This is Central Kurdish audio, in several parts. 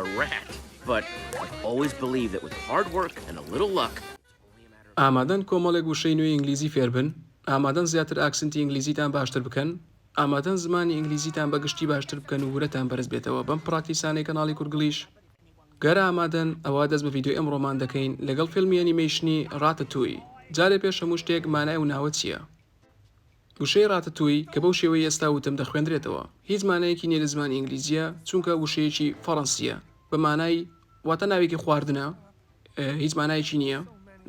a rat, but I've always believed that with hard work and a little luck. ئامادەن کۆمەڵێک وشەی نوێی ئینگلیزی فێر بن، ئامادەن زیاتر ئاکسنتی ئینگلیزیتان باشتر بکەن، ئامادەن زمانی ئینگلیزیتان بەگشتی باشتر بکەن و ورەتان بەرز بێتەوە بەم پراکتیسانەی کەناڵی کورگلیش. گەرە ئامادەن ئەوە دەست بە ڤیدیۆ ئەمڕۆمان دەکەین لەگەڵ فیلمی ئەنیمەیشنی ڕاتەتووی. جارێ پێش هەموو شتێک مانای و ناوە چییە؟ وشەی ڕاتەتووی کە بەو شێوەی ئێستا وتم دەخوێندرێتەوە هیچ مانایەکی نیە لە زمانی ئینگلیزیە چونکە وشەیەکی فەڕەنسیە بە مانای واتە ناوێکی خواردنە، هیچ مانایەکی نییە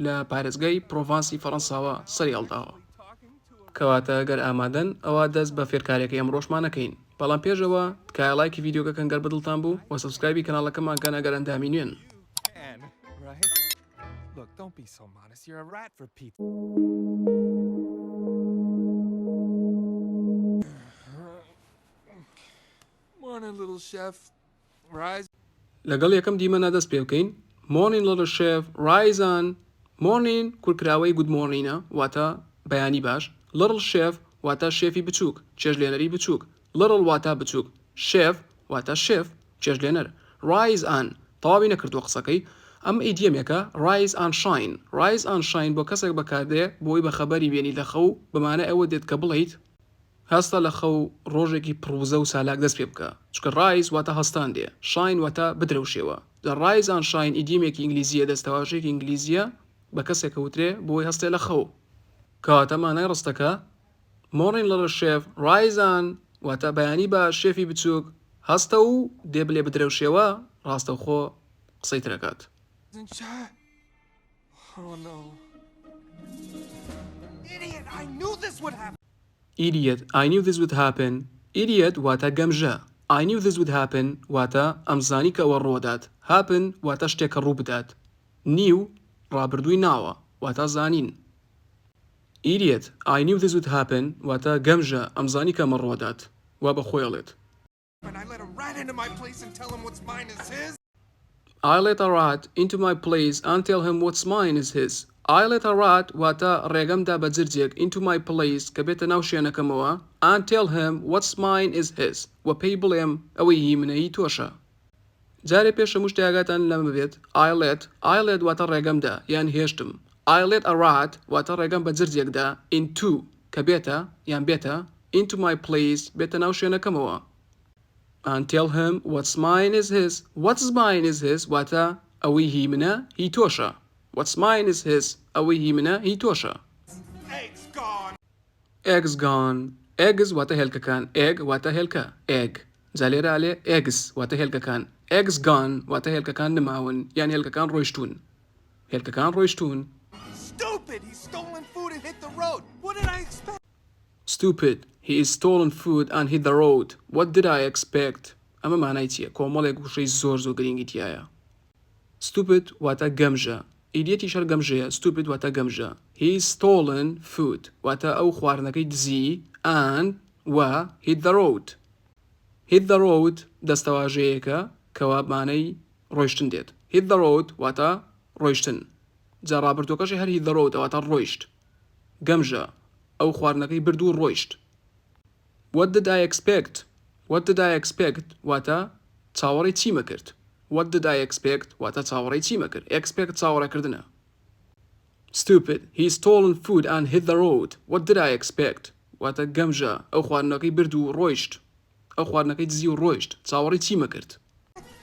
لە پارێزگای پرۆڤانسی فەڕەنساوە سەری هەڵداوە. کەواتە گەر ئامادەن ئەوە دەست بە فێرکارێکی ئەمڕۆشمانەکەین، بەڵام پێشەوە تکایە لایکی ڤیدیۆکەکەن گەر بەدڵتان بوو و سەبسکرایبی کەناڵەکەمان کەن ئەگەر ئەندامی نوێن. Look, don't be so modest. You're a rat for Pete. Morning, little chef. Rise. لەگەڵ یەکەم دیمەنە دەست پێ بکەین. Morning little chef, rise on. Morning کورکراوەی good morningە واتە بەیانی باش. Little chef واتە شێفی بچووک، چێژلێنەری بچووک. Little واتە بچووک، chef واتە شێف، چێژلێنەر. Rise on تەواوی نەکردووە قسەکەی. ئەم ئیدیەمێکە rise and shine. rise and shine بۆ کەسێک بەکاردێ بۆی بە خەبەری بێنی لە خەو بەمانە ئەوە دێت کە بڵیت هەستا لە خەو ڕۆژێکی پڕوزە و سالاک دەست پێ بکە، چکە rise واتە هەستان دێ، shine واتە بدرەوشێوە. The rise and shine ئیدیەمێکی ئینگلیزیە دەستەواژەیەکی ئینگلیزیە بە کەسێک کەوترێ بۆی هەستێ لە خەو. کەواتە مانای ڕستەکە morning little chef, rise on واتە بەیانی بە شێفی بچووک هەستە و دێ بلێ بدرەوشێوە ڕاستەوخۆ قسەی ترەکات. Isn't shy? Oh no. Idiot! I knew this would happen. Idiot, I knew this would happen. Idiot واتە گەمژە. I knew this would happen واتە ئەمزانی کە ئەوە ڕۆدات. Happen واتە شتێکە ڕوو بدات. Knew ڕابردووی ناوە واتە زانین. Idiot, I knew this would happen واتە گەمژە ئەمزانی کە ئەمە ڕۆدات. وا بە خۆیڵێت. And I let a rat into my place and tell him what's mine is his. I let a rat into my place and tell him what's mine is his. I let a rat واتە ڕێگەمدا بە جرجێک into my place کە بێتە ناو شوێنەکەمەوە and tell him what's mine is his و پێی بڵێم ئەوەی هی منە هی تۆشە. جارێ پێش هەموو شتێگاتان لەمە بێت I let واتە ڕێگەمدا یان هێشتم. I let a rat واتە ڕێگەم بە جرجێکدا into کە بێتە یان بێتە into my place بێتە ناو شوێنەکەمەوە. And tell him what's mine is his. What's mine is his واتە ئەوەی هی منە هی تۆشە. What's mine is his ئەوەی هی منە هی تۆشە. Eggs gone. Eggs gone. Eggs واتە هێلکەکان. Egg واتە هێلکە. Egg جا لێرە ئالێ eggs واتە هێلکەکان. Eggs gone واتە هێلکەکان نماون یان هێلکەکان ڕۆیشتون. هێلکەکان ڕۆیشتون. Stupid! He's stolen food and hit the road. What did I expect? Stupid. He is stolen food and hit the road. What did I expect? ئەمە مانای چییە؟ کۆمەڵێک وشەی زۆر گرنگی تایە. Stupid واتە گەمژە. ئیدیەتی شەر گەمژەیە. Stupid واتە گەمژە. He is stolen food واتە ئەو خواردنەکەی دزی and و hit the road. Hit the road دەستەواژەیەکە کەوا مانای ڕۆیشتن دێت. Hit the road واتە ڕۆیشتن. جا ڕابردووەکەشی هەر hit the road واتە ڕۆیشت. گەمژە. ئەو خواردنەکەی برد و ڕۆیشت. What did I expect? What did I expect واتە چاوەڕێی چیمە کرد. What did I expect واتە چاوەڕێی چیمە کرد. Expect چاوەڕێکردنە. Stupid. He stolen food and hit the road. What did I expect واتە گەمژە ئەو خواردنەکەی برد و ڕۆیشت. ئەو خواردنەکەی دزی و ڕۆیشت. چاوەڕێی چیمە کرد.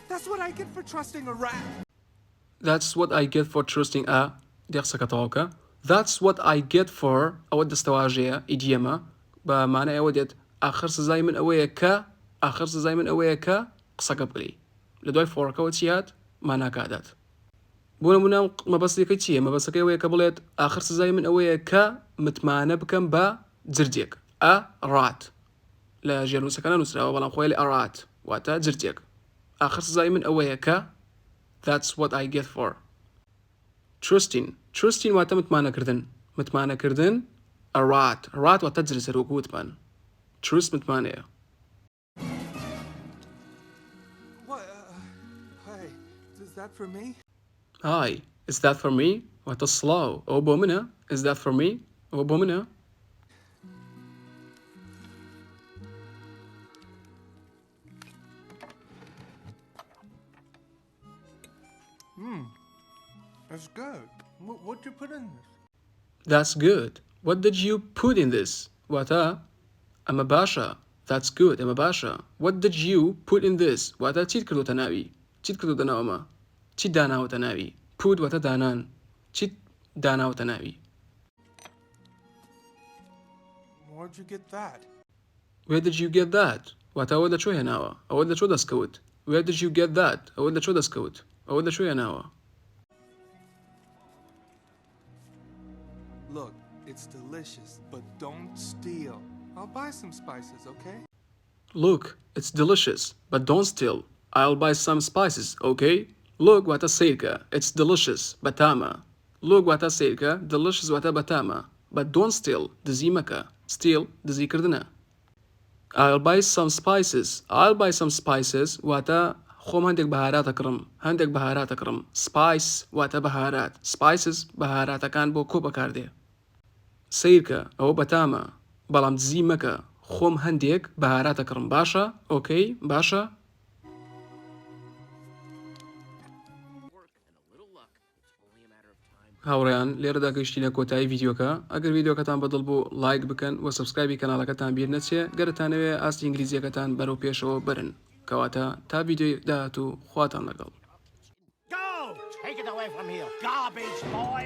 That's what I get for trusting a rat. That's what I get for trusting a دێخسەکە تەواوکە. That's what I get for ئەوە دەستەواژەیە ئیدیەمە بە مانای ئەوە دێت ئاخر سزای من ئەوەیە کە قسەکە بکەی. لە دوای فۆڕەکەەوە چی هات؟ ماناکادات. بۆ نمونە مەبەستەکەی چییە؟ مەبەستەکەی ئەوەیە کە بڵێت ئاخر سزای من ئەوەیە کە متمانە بکەم بە جرجێک. A rat لە ژێرنووسەکە نەنووسراوە بەڵام خۆی لە a rat واتە جرجێک. ئاخر سزای من ئەوەیە کە That's what I get for. Trusting واتە متمانەکردن a rat واتە جرسەر وەکو وتمان. Trust متمانەیە. What? Hey, is that for me? Hi, is that for me? واتە سڵاو ئەوە بۆ منە. Is that for me? ئەوە بۆ منە. That's good. What'd you put in this? That's good. What did you put in this? واتە ئەمە باشە. That's good. ئەمە باشە. What did you put in this? واتە چیت کردوتە ناوی؟ چیت کردوتە ناوەمە؟ چیت داناوتە ناوی؟ Put واتە دانان. چیت داناوتە ناوی؟ Where'd you get that? Where did you get that? واتە ئەوە لە چۆ هێناوە؟ ئەوە لە چۆ دەستکەوت؟ Where did you get that? ئەوە لە چۆ دەستکەوت؟ ئەوە لە چۆ هێناوە؟ Look, it's delicious, but don't steal. I'll buy some spices, okay? Look, it's delicious, but don't steal. I'll buy some spices, okay? Look واتە سیرکە. It's delicious, بەتامە. Look واتە سیرکە. Delicious واتە بەتامە. But don't steal. دزی مەکە. Steal دزیکردنە. I'll buy some spices. I'll buy some spices واتە خۆم هەندێک بەهاراتە کڕم. هەندێک بەهاراتە کڕم. Spice واتە بەهارات. Spices بەهاراتەکان بۆ کۆ بەکاردێ. سیرکە ئەوە بەتامە. بەڵام دزی مەکە. خۆم هەندێک بەهاراتە کڕم. باشە؟ ئۆکەی؟ باشە؟ Work and a little luck. It's only a matter of time. هاوڕێیان لێرەدا گەیشتینە کۆتایی ڤیدیۆکە ئەگەر ڤیدیۆکەتان بەدڵ بوو لایک بکەن و سبسکرایبی کەناڵەکەتان بیر نەچێ گەرتانەوێ ئاستی ئینگلیزیەکەتان بەرەو پێشەوە برن کەواتە تا ڤیدیۆی داهاتوو خواتان لەگەڵ Go! Take it away from here, garbage boy!